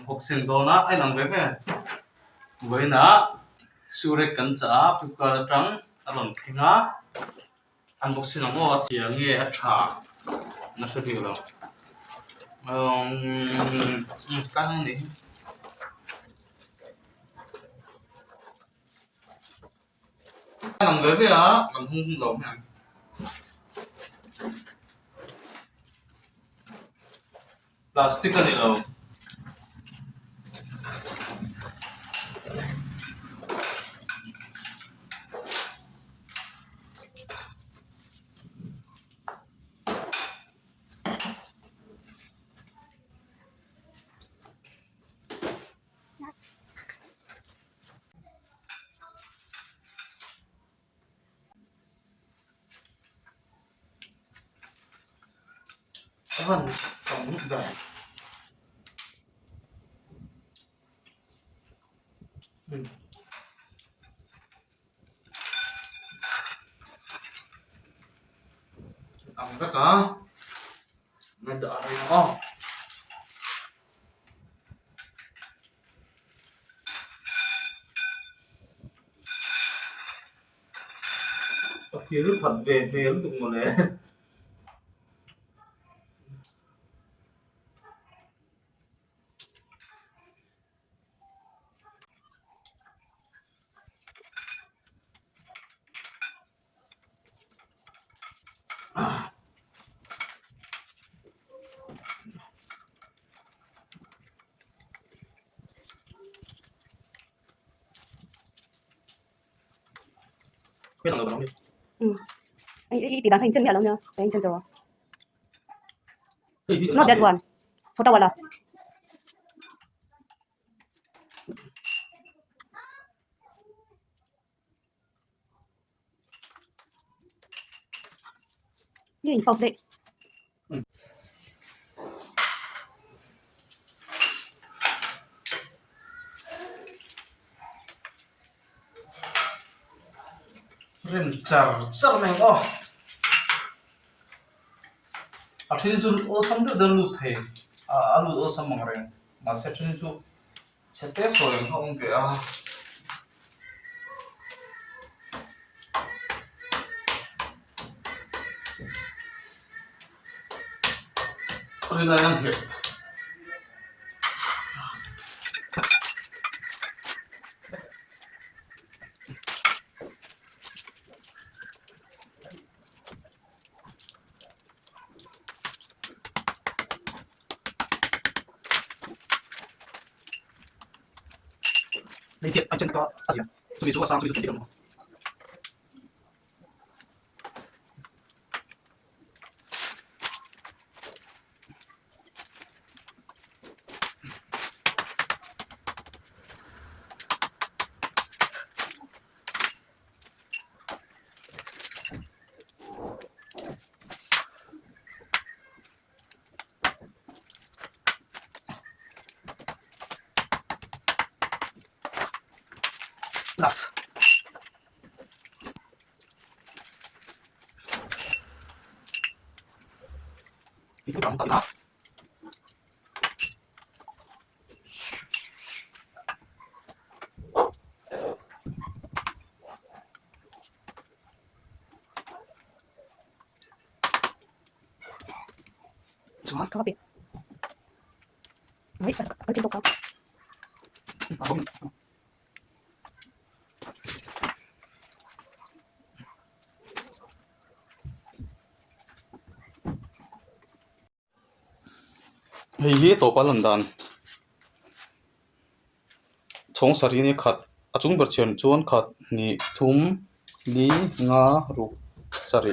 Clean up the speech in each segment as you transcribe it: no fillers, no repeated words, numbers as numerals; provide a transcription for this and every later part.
học sinh đó na ai làm cái với na shoerack cần trả pipa trắng làm thinh á anh học sinh nó chỉ nghe trả nó sẽ hiểu rồi cái này làm cái á làm không lộn này plastic này đâu vẫn còn vậy ăn tất cả mình đợi đây nó khi lúc phận về lúc tụng một lẽ biết làm được không anh tí đang hành chân mẹ lắm nhá hành chân rồi not that one छोटा वाला ये pause đấy rem char này ó à thế nên ô sam được đơn lụt thế à lụt ô sam bằng rem mà sẽ thế nên chú sẽ test rồi không kể à đây là ăn hiệp đây thiệt anh chân có à gì à chuẩn bị số sang chuẩn bị số tiền Nas. Itu kamu tak nak? Cuma kau apa? Baik, pergi sok kau. Hei to palandan chong sari ni khat achung ber chen chuan khat ni thum ni nga ru sari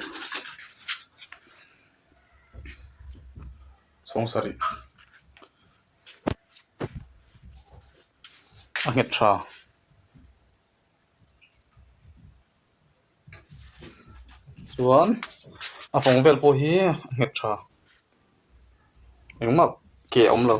chong sari a nget tha chuan a phong vel po hi nget tha engma ke om lo